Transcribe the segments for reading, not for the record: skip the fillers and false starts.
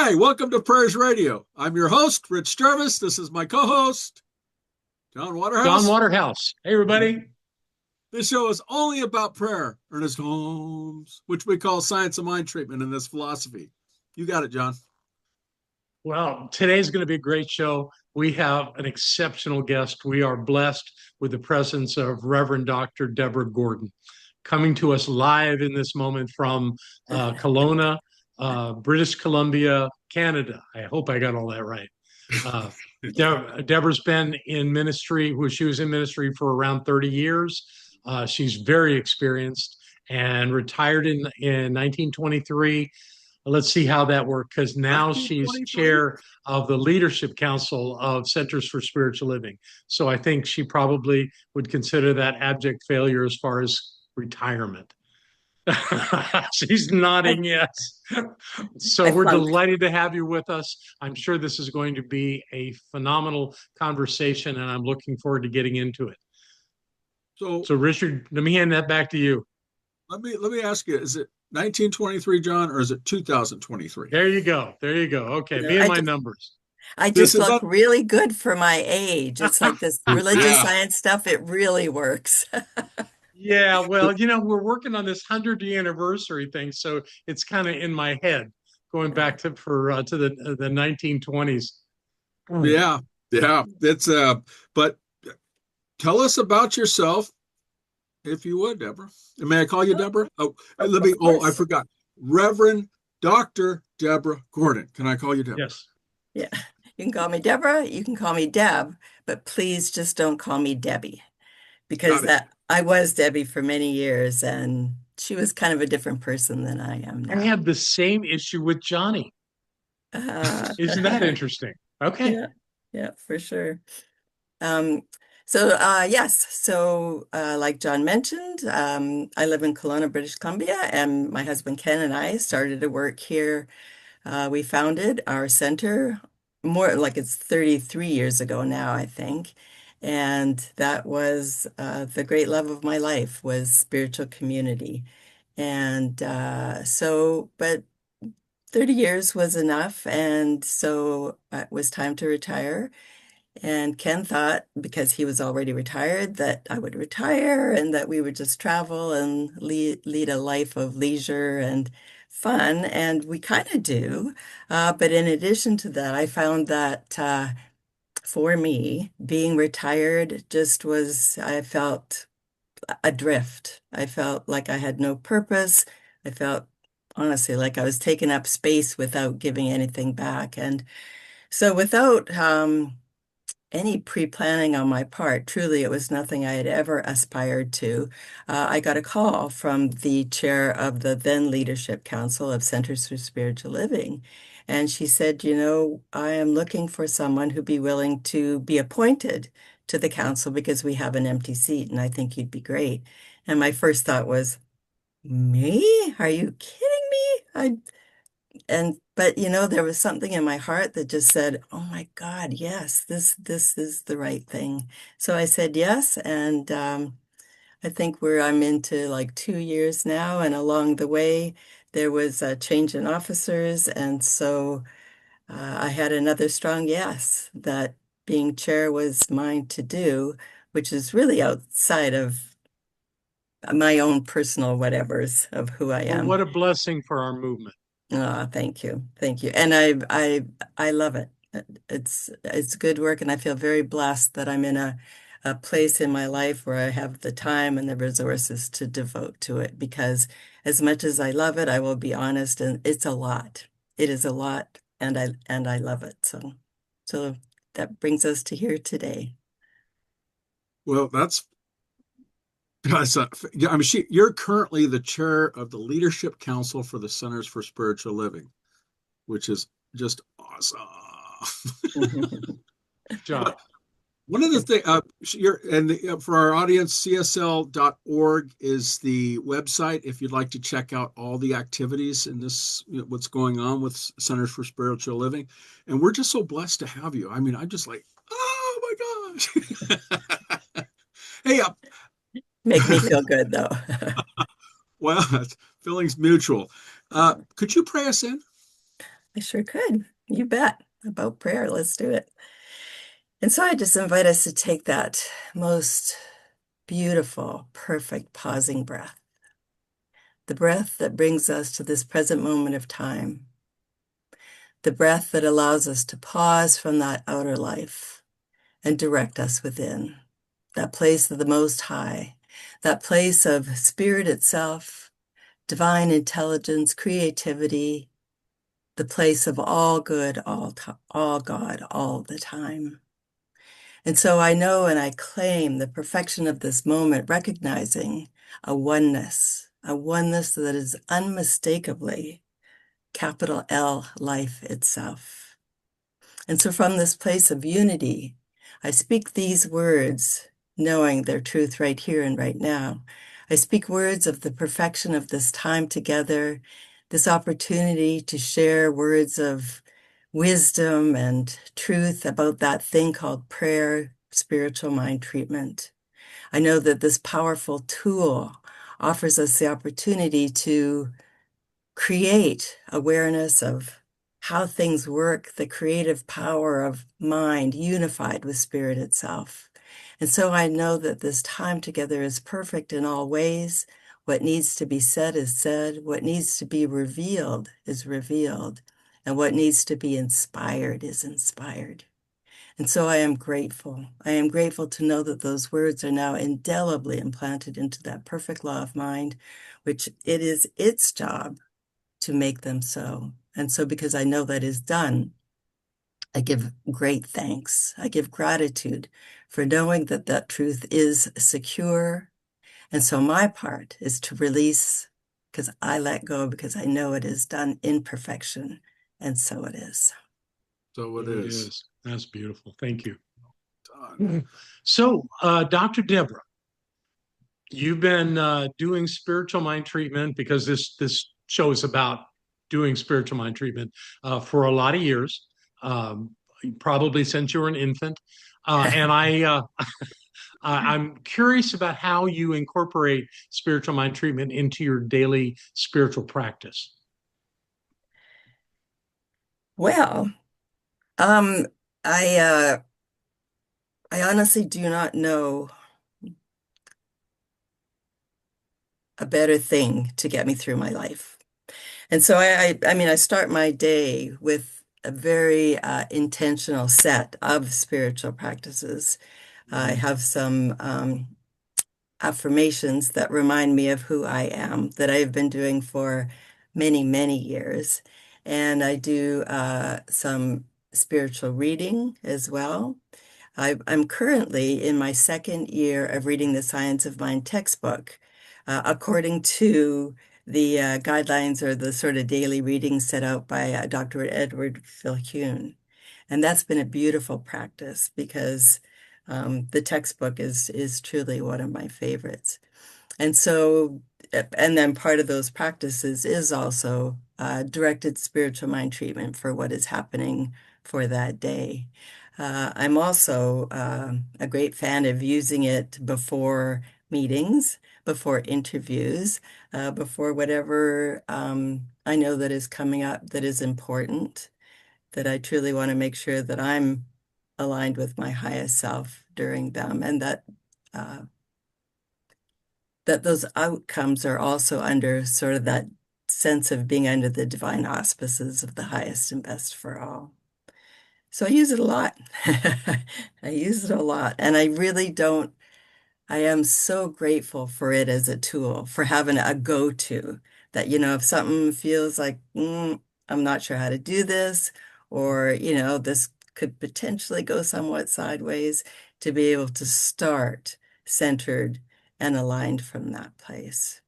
Hi, welcome to Prayers Radio. I'm your host, Rich Jarvis. This is my co-host, John John Waterhouse. Waterhouse. Hey, everybody. This show is only about prayer, Ernest Holmes, which we call science of mind treatment in this philosophy. You got it, John. Well, today's going to be a great show. We have an exceptional guest. We are blessed with the presence of Reverend Dr. Deborah Gordon, coming to us live in this moment from Kelowna, British Columbia, Canada. I hope I got all that right. Uh, Deborah's been in ministry, she was in ministry for around 30 years. She's very experienced and retired in 1923. Let's see how that worked, because now she's 1923? chair of the Leadership Council of Centers for Spiritual Living. So I think she probably would consider that abject failure as far as retirement. She's I, nodding yes. So I we're flunked. delighted to have you with us. I'm sure this is going to be a phenomenal conversation, and I'm looking forward to getting into it. So So, Richard, let me hand that back to you. let me ask you, is it 1923, John, or is it 2023? There you go. There you go. Okay, No, me and my numbers. I This just is look not, really good for my age. It's like this religious yeah. science stuff, it really works. Yeah, well, we're working on this 100th anniversary thing, so it's kind of in my head, going back to the 1920s. Mm. Yeah, yeah. It's but tell us about yourself, if you would, Deborah. May I call you Deborah? Oh, let me. Of Oh, I course. forgot. Reverend Dr. Deborah Gordon. Can I call you Deborah? Yes. Yeah. You can call me Deborah, you can call me Deb, but please just don't call me Debbie because Got it. that I was Debbie for many years and she was kind of a different person than I am I now. have the same issue with Johnny. Uh, Isn't that interesting? Okay. yeah, yeah, for sure. Um, so like John mentioned, I live in Kelowna, British Columbia, and my husband Ken and I started to work here. We founded our center more like it's 33 years ago now, I think. And that was the great love of my life was spiritual community. And but 30 years was enough. And so it was time to retire. And Ken thought, because he was already retired, that I would retire and that we would just travel and lead a life of leisure and fun. And we kind of do. But in addition to that, I found that for me, being retired just was, I felt adrift. I felt like I had no purpose. I felt honestly like I was taking up space without giving anything back. And so without any pre-planning on my part. Truly, it was nothing I had ever aspired to. I got a call from the chair of the then Leadership Council of Centers for Spiritual Living. And she said, I am looking for someone who'd be willing to be appointed to the council because we have an empty seat and I think you'd be great. And my first thought was, me? Are you kidding me? But there was something in my heart that just said, "Oh my God, yes, this is the right thing." So I said yes, and I think I'm into like 2 years now, and along the way there was a change in officers, and so I had another strong yes that being chair was mine to do, which is really outside of my own personal whatevers of who I Well, am. what a blessing for our movement. Oh, thank you. Thank you. And I love it. It's good work and I feel very blessed that I'm in a place in my life where I have the time and the resources to devote to it because as much as I love it, I will be honest, and it's a lot. It is a lot and I love it. So that brings us to here today. Well, that's yeah, I mean, you're currently the chair of the Leadership Council for the Centers for Spiritual Living, which is just awesome. Job. But one of the things, for our audience, csl.org is the website if you'd like to check out all the activities in this, what's going on with Centers for Spiritual Living. And we're just so blessed to have you. I mean, I'm just like, oh my gosh. Hey, Make me feel good though. well, feelings mutual. Could you pray us in? I sure could. You bet. About prayer. Let's do it. And so I just invite us to take that most beautiful, perfect pausing breath, the breath that brings us to this present moment of time, the breath that allows us to pause from that outer life and direct us within, that place of the Most High, that place of spirit itself, divine intelligence, creativity, the place of all good, all God, all the time. And so I know and I claim the perfection of this moment, recognizing a oneness that is unmistakably capital L life itself. And so from this place of unity, I speak these words, knowing their truth right here and right now. I speak words of the perfection of this time together, this opportunity to share words of wisdom and truth about that thing called prayer, spiritual mind treatment. I know that this powerful tool offers us the opportunity to create awareness of how things work, the creative power of mind unified with spirit itself. And so I know that this time together is perfect in all ways. What needs to be said is said. What needs to be revealed is revealed. And what needs to be inspired is inspired. And so I am grateful. I am grateful to know that those words are now indelibly implanted into that perfect law of mind, which it is its job to make them so. And so, because I know that is done, I give great thanks. I give gratitude for knowing that that truth is secure. And so, my part is to release because I let go because I know it is done in perfection. And so it is. So it So it is. is. That's beautiful. Thank you. Done. So, Dr. Deborah, you've been doing spiritual mind treatment because this show is about doing spiritual mind treatment for a lot of years, um, probably since you were an infant. And I'm curious about how you incorporate spiritual mind treatment into your daily spiritual practice. Well, um, I uh, I honestly do not know a better thing to get me through my life. And so I mean, I start my day with a very intentional set of spiritual practices. I Mhm. have some affirmations that remind me of who I am that I have been doing for many, many years. And I do some spiritual reading as well. I'm currently in my second year of reading the Science of Mind textbook, according to the guidelines or the sort of daily reading set out by Dr. Edward Philhune. And that's been a beautiful practice because the textbook is truly one of my favorites. And so, and then part of those practices is also directed spiritual mind treatment for what is happening for that day. I'm also a great fan of using it before meetings, before interviews, before whatever I know that is coming up that is important, that I truly want to make sure that I'm aligned with my highest self during them, and uh, that those outcomes are also under sort of that sense of being under the divine auspices of the highest and best for all. So I use it a lot. I use it a lot. And I really don't, I am so grateful for it as a tool, for having a go-to that, if something feels like, I'm not sure how to do this, or, this could potentially go somewhat sideways, to be able to start centered and aligned from that place.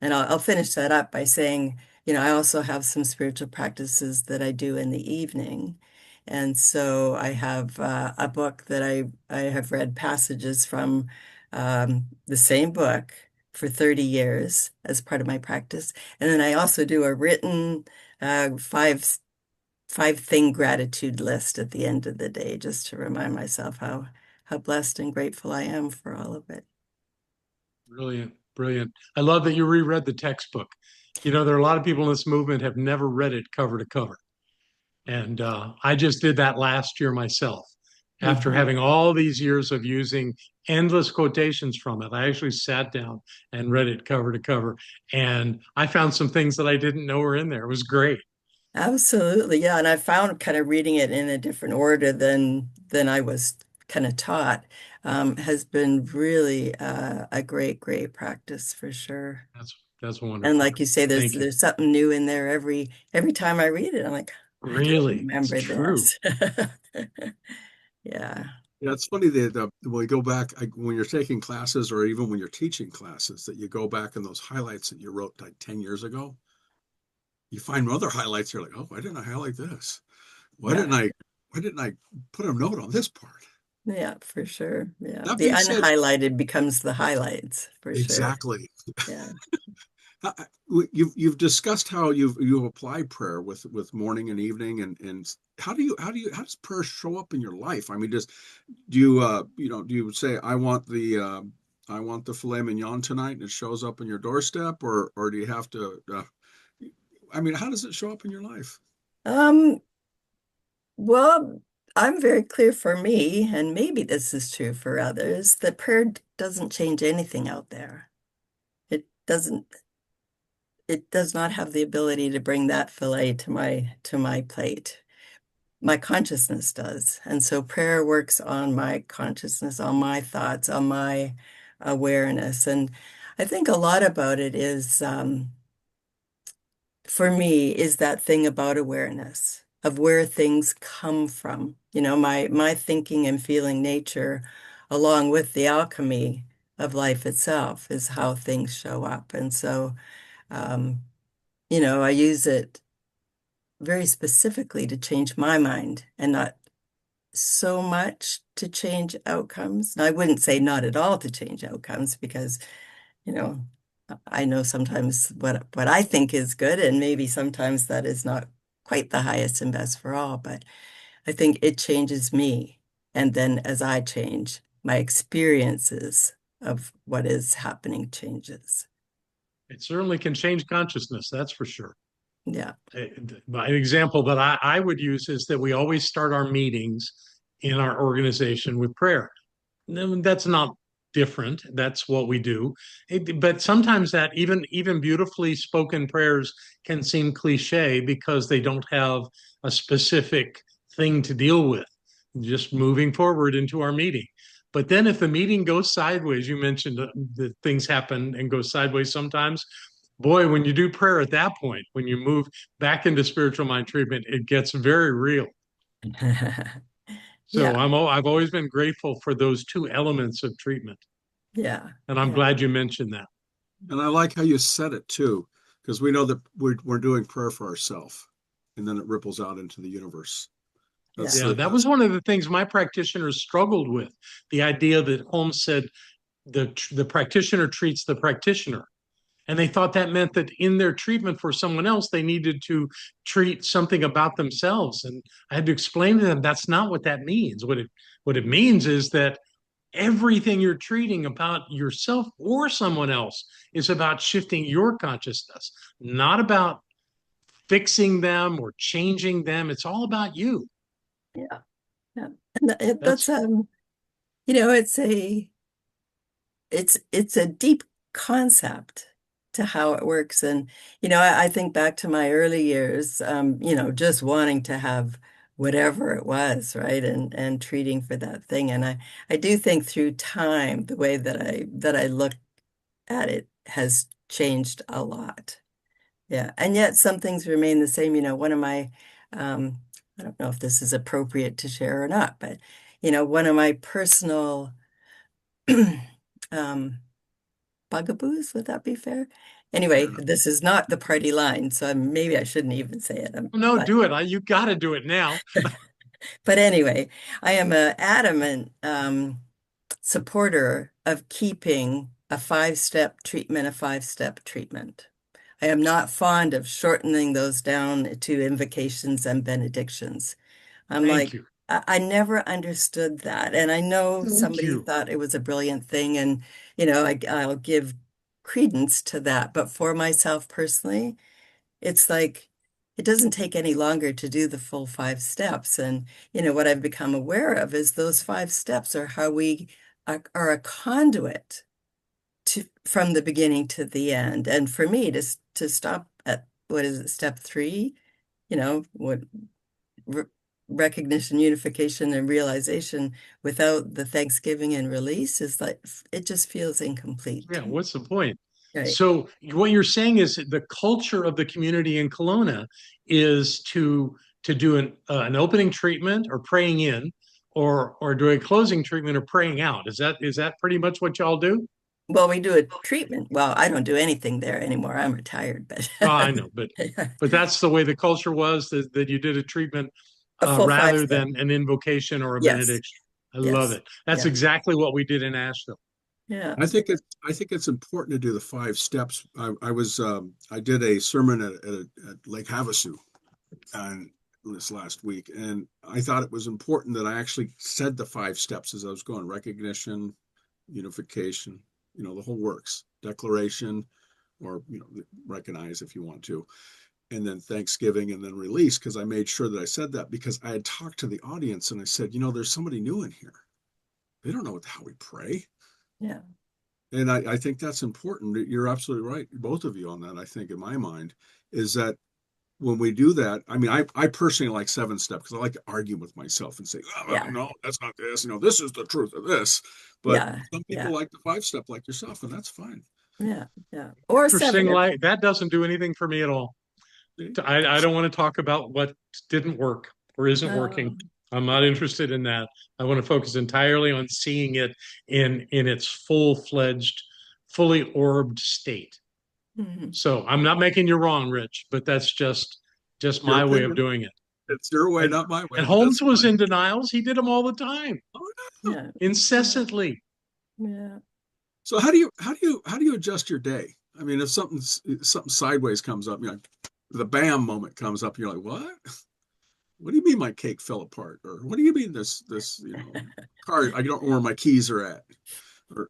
And I'll finish that up by saying, I also have some spiritual practices that I do in the evening. And so I have a book that I have read passages from the same book for 30 years as part of my practice. And then I also do a written five thing gratitude list at the end of the day, just to remind myself how blessed and grateful I am for all of it. Brilliant, brilliant. I love that you reread the textbook. There are a lot of people in this movement have never read it cover to cover. And I just did that last year myself. After Mhm. having all these years of using endless quotations from it, I actually sat down and read it cover to cover. And I found some things that I didn't know were in there. It was great. Absolutely. Yeah. And I found kind of reading it in a different order than I was kind of taught, has been really a great, great practice for sure. That's And wonderful. like you say, Thank you. there's something new in there every time I read it. I'm like, I don't Really, it's remember true. this. Yeah. Yeah, it's funny that when we go back, when you're taking classes or even when you're teaching classes, that you go back and those highlights that you wrote like 10 years ago, you find other highlights. You're like, oh, why didn't I highlight this? Why Yeah. didn't I, why didn't I put a note on this part? Yeah, for sure. Yeah. That The being said, unhighlighted becomes the highlights for sure. exactly. Yeah. You've discussed how you apply prayer with morning and evening, and how does prayer show up in your life? I mean, do you do you say I want the filet mignon tonight and it shows up in your doorstep, or do you have to I mean, how does it show up in your life? Um, well, I'm very clear for me, and maybe this is true for others, that prayer doesn't change anything out there. It doesn't, it does not have the ability to bring that fillet to my plate. My consciousness does. And so prayer works on my consciousness, on my thoughts, on my awareness. And I think a lot about it is for me is that thing about awareness of where things come from. You know, my thinking and feeling nature, along with the alchemy of life itself, is how things show up. And so, um, I use it very specifically to change my mind and not so much to change outcomes. Now, I wouldn't say not at all to change outcomes because you know, I know sometimes what I think is good, and maybe sometimes that is not quite the highest and best for all, but I think it changes me. And then as I change, my experiences of what is happening changes. It certainly can change consciousness, that's for sure. Yeah. An example that I would use is that we always start our meetings in our organization with prayer. That's not different. That's what we do. But sometimes that even beautifully spoken prayers can seem cliche because they don't have a specific thing to deal with. Just moving forward into our meeting. But then if the meeting goes sideways, you mentioned that things happen and go sideways sometimes. Boy, when you do prayer at that point, when you move back into spiritual mind treatment, it gets very real. So Yeah. I've always been grateful for those two elements of treatment, Yeah. and I'm Yeah. glad you mentioned that. And I like how you said it too, because we know that we're doing prayer for ourselves, and then it ripples out into the universe. That's Yeah. Yeah, the that that's was one of the things my practitioners struggled with. The idea that Holmes said the practitioner treats the practitioner. And they thought that meant that in their treatment for someone else, they needed to treat something about themselves. And I had to explain to them that's not what that means. What it means is that everything you're treating about yourself or someone else is about shifting your consciousness, not about fixing them or changing them. It's all about you. Yeah. Yeah. And that's That's it's it's a deep concept to how it works. And, I think back to my early years, just wanting to have whatever it was, right? And treating for that thing. And I do think through time, the way that I look at it has changed a lot. Yeah. And yet some things remain the same. One of my I don't know if this is appropriate to share or not, but one of my personal um bugaboos, would that be fair? Anyway, yeah. this is not the party line, so maybe I shouldn't even say it. no, But do it. You got to do it now. but anyway, I am an adamant supporter of keeping a five-step treatment a five-step treatment. I am not fond of shortening those down to invocations and benedictions. I'm Thank like, you. I never understood that. And I know Thank somebody you. thought it was a brilliant thing, and, I'll give credence to that. But for myself personally, it's like it doesn't take any longer to do the full 5 steps. And, what I've become aware of is those 5 steps are how we are a conduit from the beginning to the end. And for me to stop at, what is it, step 3, what re recognition, unification, and realization without the thanksgiving and release is like, it just feels incomplete Yeah, to me. what's the point? Right. So what you're saying is the culture of the community in Kelowna is to do an opening treatment or praying in, or do a closing treatment or praying out. Is that pretty much what y'all do? Well, we do a treatment. Well, I don't do anything there anymore. I'm retired, but Oh, I know, but that's the way the culture was, that you did a treatment a full five rather step. than an invocation or a Yes. benediction. I love Yes. it. That's Yeah. exactly what we did in Asheville. Yeah. I think it's important to do the 5 steps. I did a sermon at Lake Havasu and this last week, and I thought it was important that I actually said the 5 steps as I was going: recognition, unification, the whole works, declaration, or recognize if you want to, and then thanksgiving, and then release. Because I made sure that I said that, because I had talked to the audience and I said, there's somebody new in here. They don't know how we pray. Yeah. And I think that's important. You're absolutely right, both of you, on that. I think, in my mind, is that when we do that, I mean, I personally like 7 step because I like to argue with myself and say, oh, well, Yeah. no, that's not this. This is the truth of this. But Yeah. some people Yeah. like the 5 step, like yourself, and that's fine. Yeah. Yeah. Or Interesting. seven. Like that doesn't do anything for me at all. See? I don't want to talk about what didn't work or isn't working. Um, I'm not interested in that. I want to focus entirely on seeing it in its full-fledged, fully orbed state. mhm. So I'm not making you wrong, Rich, but that's just Your my way of opinion. doing it. It's your way, And not my way, and but that's Holmes was fine. in denials. He did them all the time, Oh, no. Yeah. Yeah. incessantly. Yeah. So how do you adjust your day? I mean, if something sideways comes up, the bam moment comes up, you're like, what? What do you mean my cake fell apart? Or what do you mean this car? I don't know where my keys are at. Or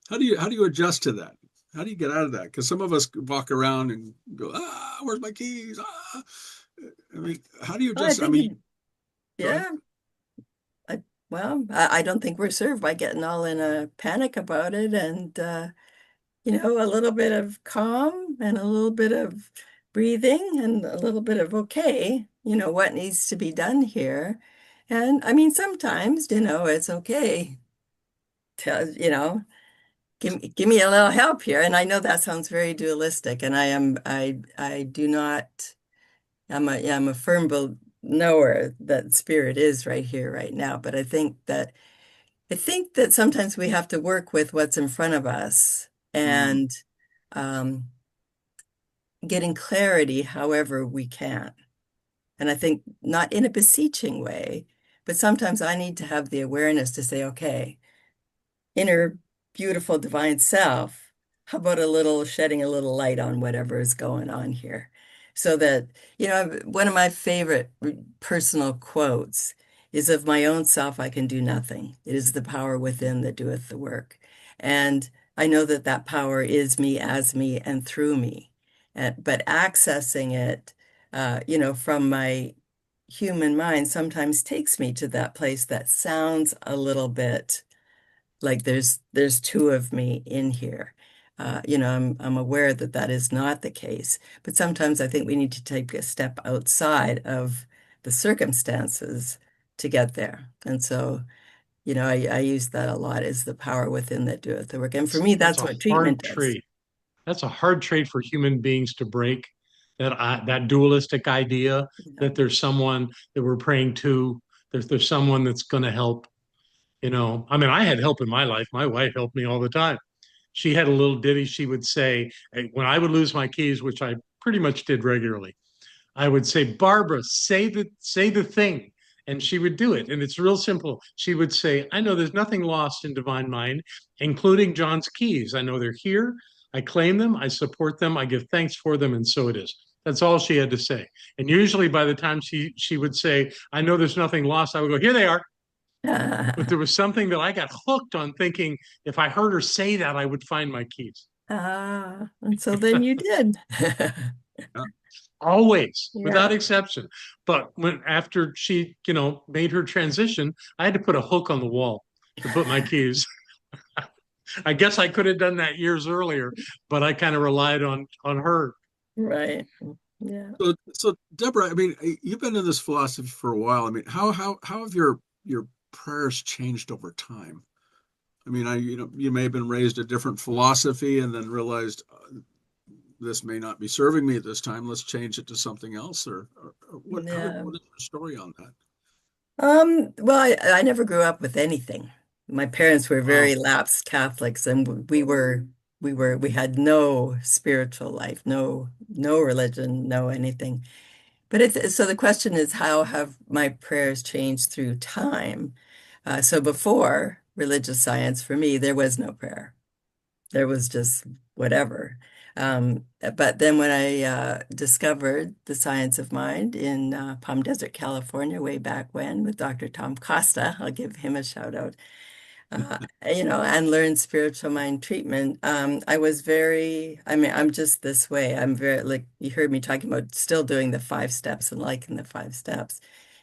how do you adjust to that? How do you get out of that? Because some of us walk around and go, where's my keys? I mean, how do you I adjust? I think mean, go ahead. yeah. I don't think we're served by getting all in a panic about it. And, a little bit of calm and a little bit of breathing and a little bit of, okay, what needs to be done here. And I mean, sometimes, it's okay to, give me a little help here. And I know that sounds very dualistic. And I do not, I'm a firm knower that spirit is right here, right now. But I think that sometimes we have to work with what's in front of us Mm, and um, getting clarity however we can. And I think not in a beseeching way, but sometimes I need to have the awareness to say, okay, inner beautiful divine self, how about shedding a little light on whatever is going on here? So that, one of my favorite personal quotes is, of my own self, I can do nothing. It is the power within that doeth the work. And I know that that power is me, as me, and through me. But accessing it, from my human mind sometimes takes me to that place that sounds a little bit like there's two of me in here. I'm aware that that is not the case, but sometimes I think we need to take a step outside of the circumstances to get there. And so, I use that a lot, is the power within that doeth the work. And for me, That's that's a what hard treatment does. trait. That's a hard trait for human beings to break. That dualistic idea Yeah. that there's someone that we're praying to, there's someone that's going to help. I mean, I had help in my life. My wife helped me all the time. She had a little ditty she would say when I would lose my keys, which I pretty much did regularly. I would say, Barbara, say the thing. And she would do it. And it's real simple. She would say, I know there's nothing lost in divine mind, including John's keys. I know they're here. I claim them. I support them. I give thanks for them. And so it is. That's all she had to say. And usually by the time she would say, I know there's nothing lost, I would go, here they are. But there was something that I got hooked on, thinking if I heard her say that, I would find my keys. And so then you did. yeah. always, Yeah. without exception. But when after she, made her transition, I had to put a hook on the wall to put my keys. I guess I could have done that years earlier, but I kind of relied on her. Right. Yeah. So Deborah, I mean, you've been in this philosophy for a while. I mean, how have your prayers changed over time? I mean, you may have been raised a different philosophy and then realized this may not be serving me at this time. Let's change it to something else, or what? Yeah. What is your story on that? Well, I never grew up with anything. My parents were Wow. very lapsed Catholics, and we had no spiritual life, no religion, no anything. But so the question is, how have my prayers changed through time? So before religious science, for me, there was no prayer. There was just whatever. But then when I discovered the science of mind in Palm Desert, California, way back when with Dr. Tom Costa, I'll give him a shout out, and learned spiritual mind treatment. I mean, I'm just this way. I'm very, like you heard me talking about still doing the 5 steps and liking the 5 steps.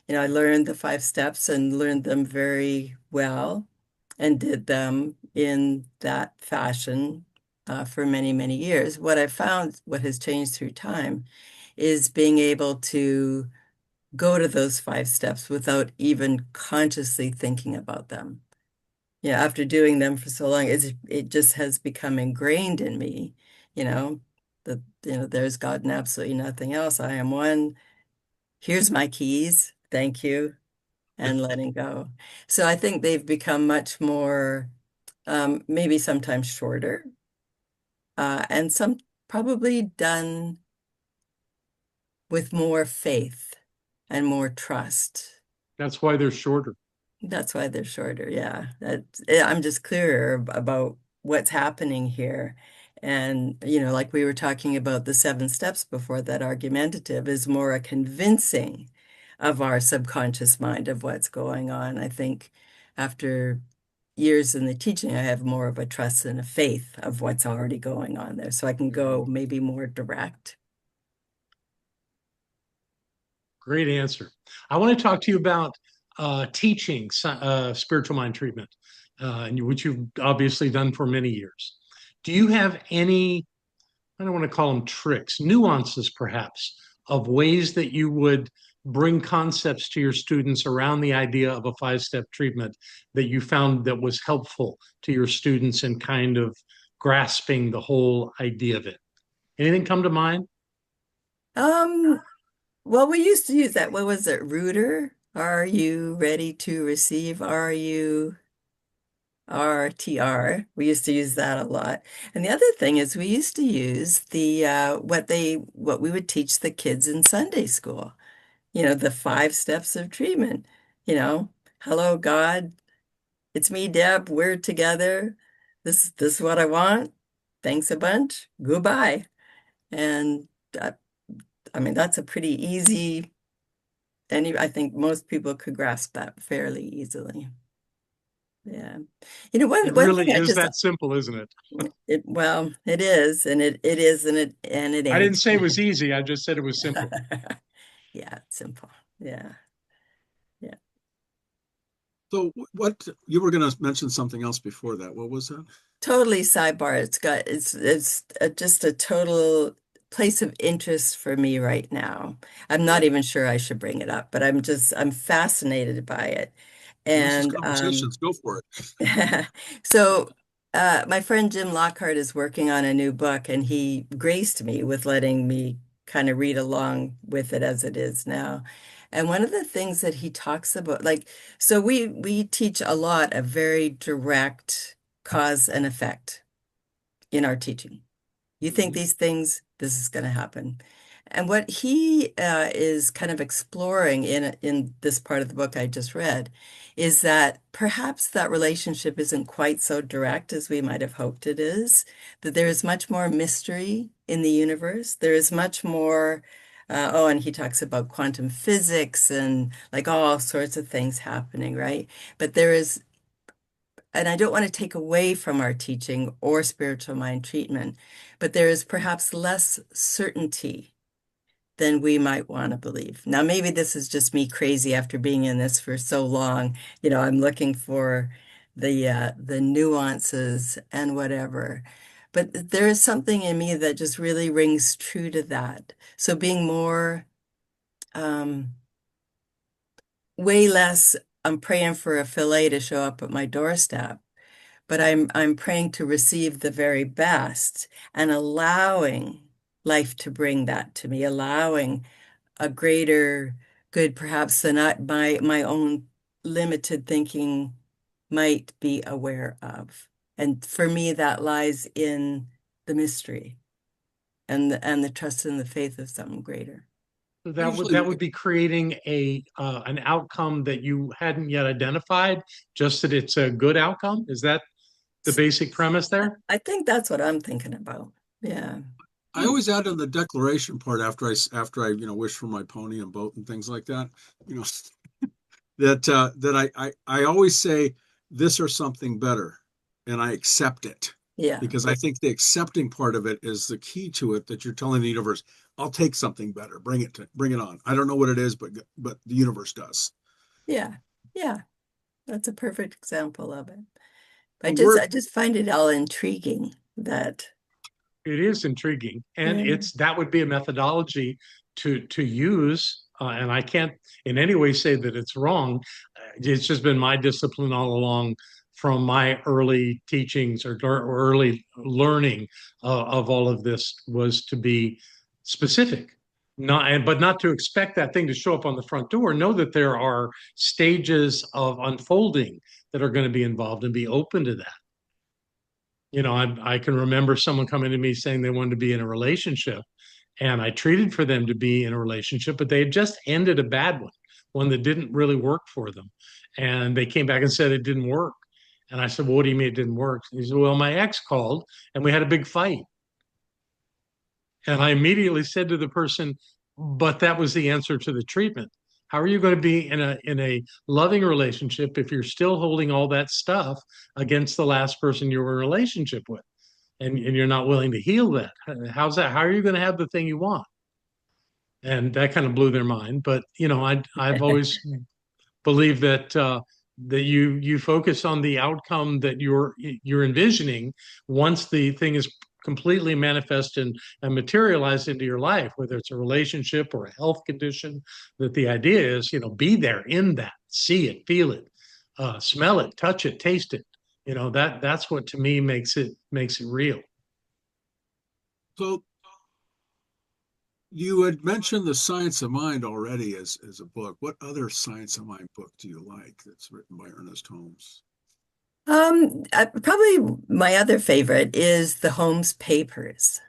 I learned the 5 steps and learned them very well and did them in that fashion for many, many years. What I found, what has changed through time, is being able to go to those 5 steps without even consciously thinking about them. After doing them for so long, it just has become ingrained in me, you know, that there's God and absolutely nothing else. I am one. Here's my keys. Thank you. And letting go. So I think they've become much more, maybe sometimes shorter, and some probably done with more faith and more trust. That's why they're shorter. That's why they're shorter. Yeah. I'm just clearer about what's happening here. And, like we were talking about the 7 steps before, that argumentative is more a convincing of our subconscious mind of what's going on. I think after years in the teaching, I have more of a trust and a faith of what's already going on there. So I can go maybe more direct. Great answer. I want to talk to you about teaching spiritual mind treatment, which you've obviously done for many years. Do you have any, I don't want to call them tricks, nuances perhaps, of ways that you would bring concepts to your students around the idea of a 5 step treatment that you found that was helpful to your students in kind of grasping the whole idea of it? Anything come to mind? Um, well, we used to use that. What was it? Rooter? Are you ready to receive? Are you RTR? We used to use that a lot. And the other thing is we used to use the what we would teach the kids in Sunday school. The 5 steps of treatment. You know, hello, God. It's me, Deb. We're together. This is what I want. Thanks a bunch. Goodbye. And that, I mean, that's a pretty easy, I think most people could grasp that fairly easily. Yeah. It One thing really I is just that simple, isn't it? well, it is, and it is, and it I didn't ain't. say it was easy. I just said it was simple. Yeah, it's simple. Yeah. Yeah. So what you were going to mention something else before that? What was that? Totally sidebar. It's just a total place of interest for me right now. I'm not Okay. even sure I should bring it up, but I'm fascinated by it. Well, this is And conversations. Go for it. so my friend Jim Lockhart is working on a new book, and he graced me with letting me kind of read along with it as it is now. And one of the things that he talks about, like, so we teach a lot of very direct cause and effect in our teaching. You think Mhm. these things, this is going to happen. And what he is kind of exploring in this part of the book I just read is that perhaps that relationship isn't quite so direct as we might have hoped it is, that there is much more mystery in the universe. There is much more, and he talks about quantum physics and like all sorts of things happening, right? But there is, and I don't want to take away from our teaching or spiritual mind treatment, but there is perhaps less certainty than we might want to believe. Now, maybe this is just me crazy after being in this for so long. I'm looking for the nuances and whatever. But there is something in me that just really rings true to that. So being more, um, way less, I'm praying for a fillet to show up at my doorstep, but I'm praying to receive the very best and allowing life to bring that to me, allowing a greater good perhaps than my own limited thinking might be aware of. And for me, that lies in the mystery and the trust and the faith of something greater. So Usually, that would be creating an outcome that you hadn't yet identified, just that it's a good outcome. Is that the S- basic premise there? I think that's what I'm thinking about. Yeah. I always add in the declaration part after I wish for my pony and boat and things like that. You know that I always say this or something better, and I accept it Yeah. because I think the accepting part of it is the key to it. That you're telling the universe, I'll take something better. Bring it on. I don't know what it is, but the universe does. Yeah. Yeah. That's a perfect example of it. A I word. just find it all intriguing that, It is intriguing, and yeah. it's that would be a methodology to use. And I can't in any way say that it's wrong. It's just been my discipline all along from my early teachings or early learning of all of this was to be specific, but not to expect that thing to show up on the front door. Know that there are stages of unfolding that are going to be involved and be open to that. I can remember someone coming to me saying they wanted to be in a relationship, and I treated for them to be in a relationship, but they had just ended a bad one that didn't really work for them. And they came back and said it didn't work. And I said, "Well, what do you mean it didn't work?" He said, "Well, my ex called and we had a big fight." And I immediately said to the person, "But that was the answer to the treatment. How are you going to be in a loving relationship if you're still holding all that stuff against the last person you were in a relationship with? And you're not willing to heal that. How's that? How are you going to have the thing you want?" And that kind of blew their mind. But I've always believed that you focus on the outcome that you're envisioning once the thing is completely manifest and materialized into your life, whether it's a relationship or a health condition. That the idea is, be there in that, see it, feel it, smell it, touch it, taste it. That's what to me makes it real. So you had mentioned the Science of Mind already as a book. What other Science of Mind book do you like that's written by Ernest Holmes? Probably my other favorite is the Holmes Papers.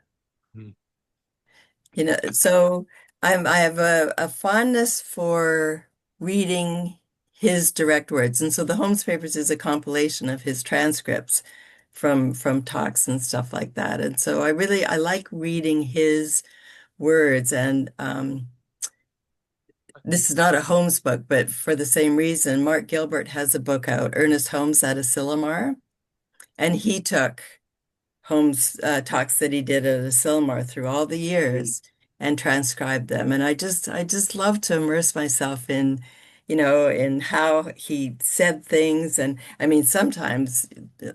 Mm. So I have a fondness for reading his direct words. And so the Holmes Papers is a compilation of his transcripts from talks and stuff like that. And so I like reading his words. And this is not a Holmes book, but for the same reason, Mark Gilbert has a book out, Ernest Holmes at Asilomar, and he took Holmes talks that he did at Asilmar through all the years and transcribed them. And I just love to immerse myself in how he said things. And I mean, sometimes,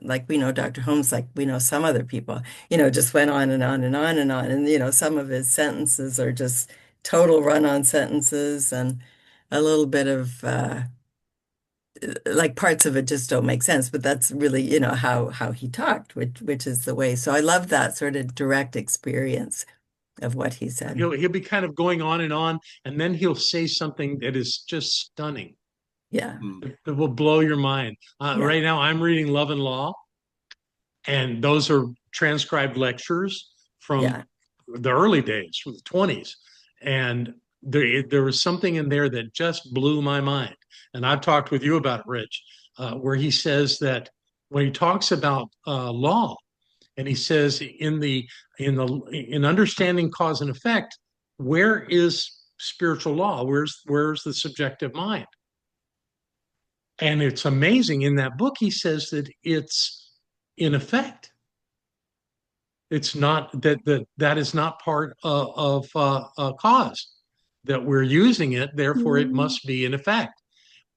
like we know Dr. Holmes, like we know some other people, just went on and on and on and on. And, some of his sentences are just total run-on sentences and a little bit of like parts of it just don't make sense, but that's really, how he talked, which is the way. So I love that sort of direct experience of what he said. He'll be kind of going on, and then he'll say something that is just stunning. Yeah. Hmm. It will blow your mind. Yeah. Right now, I'm reading Love and Law, and those are transcribed lectures from Yeah. the early days, from the 20s. And there was something in there that just blew my mind. And I've talked with you about it, Rich, where he says that when he talks about law, and he says in understanding cause and effect, where is spiritual law? Where's the subjective mind? And it's amazing in that book, he says that it's in effect. It's not that is not part of cause that we're using it. Therefore, it Mm, must be in effect.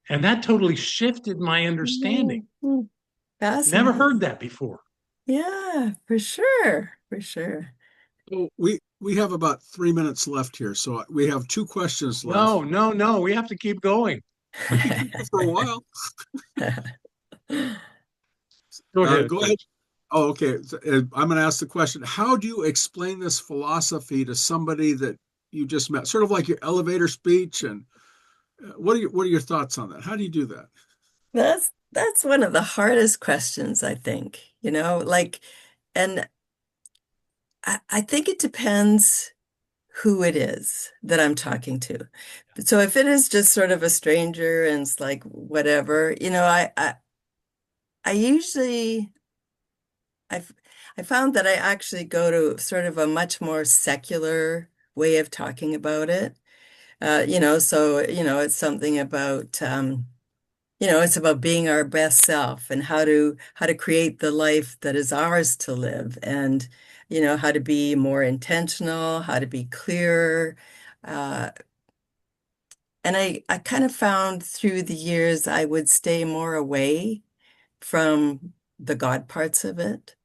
And that totally shifted my understanding. mm, mm. Never heard Fascinating. that before. Yeah, for sure. For sure. So we have about 3 minutes left here, so we have two questions left. No, no, no. We have to keep going. I could keep you for a while. Go ahead, Go ahead. please. Oh, okay. I'm going to ask the question: how do you explain this philosophy to somebody that you just met? Sort of like your elevator speech. And what are your thoughts on that? How do you do that? That's one of the hardest questions, I think, and I think it depends who it is that I'm talking to. So if it is just sort of a stranger and it's like whatever, I usually I've I found that I actually go to sort of a much more secular way of talking about it. It's something about it's about being our best self and how to create the life that is ours to live and how to be more intentional, how to be clearer. Uh, and I kind of found through the years I would stay more away from the God parts of it.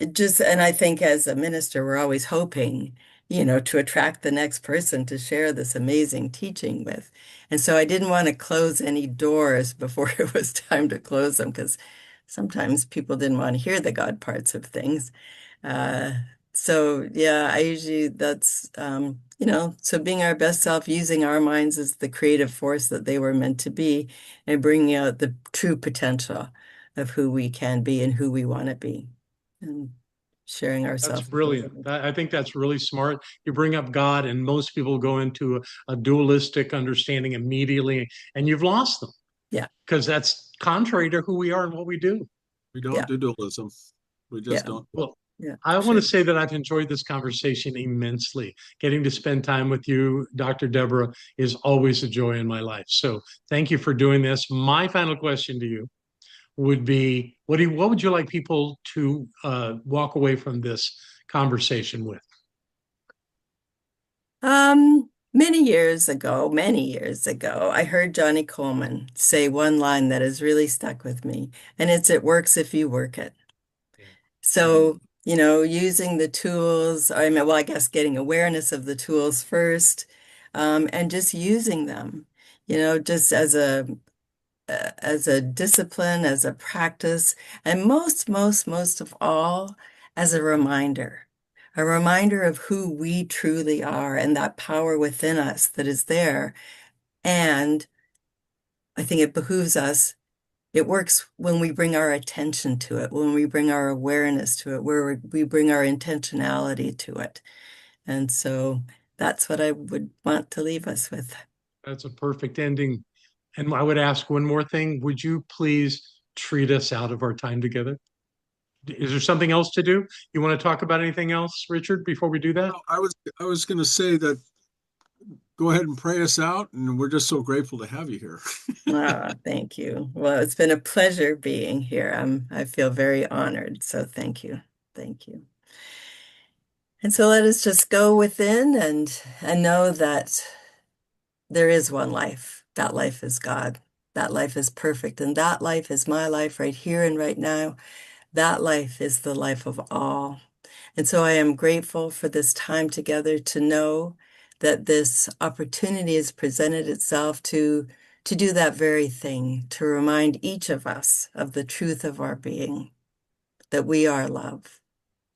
And I think as a minister, we're always hoping, to attract the next person to share this amazing teaching with. And so I didn't want to close any doors before it was time to close them because sometimes people didn't want to hear the God parts of things. Uh, so yeah, I usually so being our best self, using our minds as the creative force that they were meant to be, and bringing out the true potential of who we can be and who we want to be, and sharing That's ourselves with the brilliant. world. I think that's really smart. You bring up God, and most people go into a dualistic understanding immediately, and you've lost them Yeah, because that's contrary to who we are and what we do. We don't yeah, do dualism. We just yeah, don't. Well, yeah, I for want to sure. say that I've enjoyed this conversation immensely. Getting to spend time with you, Dr. Deborah, is always a joy in my life. So thank you for doing this. My final question to you would be, what would you like people to walk away from this conversation with? Many years ago, I heard Johnny Coleman say one line that has really stuck with me, and it's it works if you work it. Yeah. So, using the tools, I guess getting awareness of the tools first, and just using them, just as a discipline, as a practice, and most of all, as a reminder of who we truly are and that power within us that is there. And I think it behooves us. It works when we bring our attention to it, when we bring our awareness to it, where we bring our intentionality to it. And so that's what I would want to leave us with. That's a perfect ending. And I would ask one more thing. Would you please treat us out of our time together? Is there something else to do? You want to talk about anything else, Richard, before we do that? No, I was going to say that go ahead and pray us out, and we're just so grateful to have you here. Ah, thank you. Well, it's been a pleasure being here. I feel very honored. So thank you. Thank you. And so let us just go within and know that there is one life. That life is God. That life is perfect. And that life is my life right here and right now. That life is the life of all. And so I am grateful for this time together to know that this opportunity has presented itself to do that very thing, to remind each of us of the truth of our being, that we are love,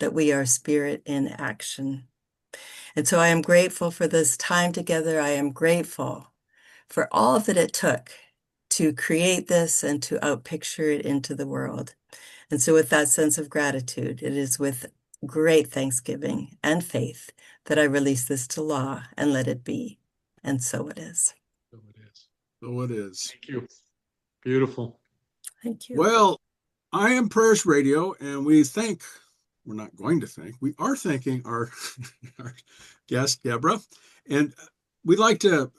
that we are spirit in action. And so I am grateful for this time together. I am grateful for all that it took to create this and to outpicture it into the world. And so, with that sense of gratitude, it is with great thanksgiving and faith that I release this to law and let it be. And so it is. So it is. So it is. Thank you. Beautiful. Thank you. Well, I am Prayers Radio, and we're not going to thank, we are thanking our, our guest, Deborah. And we'd like to,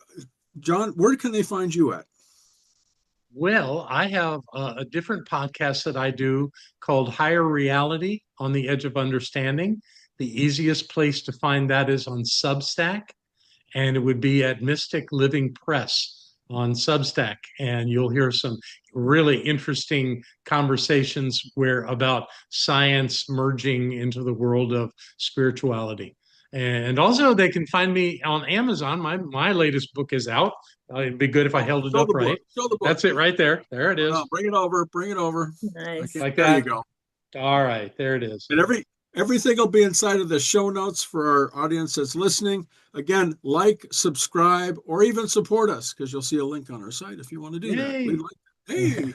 John, where can they find you at? Well, I have a different podcast that I do called Higher Reality on the Edge of Understanding. The easiest place to find that is on Substack, and it would be at Mystic Living Press on Substack. And you'll hear some really interesting conversations about science merging into the world of spirituality. And also, they can find me on Amazon. My latest book is out. It'd be good if I held it Show up the right. book. Show the book. That's it right there. There it is. Bring it over. Bring it over. Nice. Like there that. you go. All right, there it is. And everything will be inside of the show notes for our audience that's listening. Again, like, subscribe, or even support us, because you'll see a link on our site if you want to do that. Hey.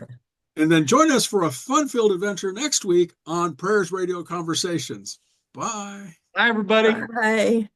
And then join us for a fun-filled adventure next week on Prayers Radio Conversations. Bye. Bye, everybody. Bye.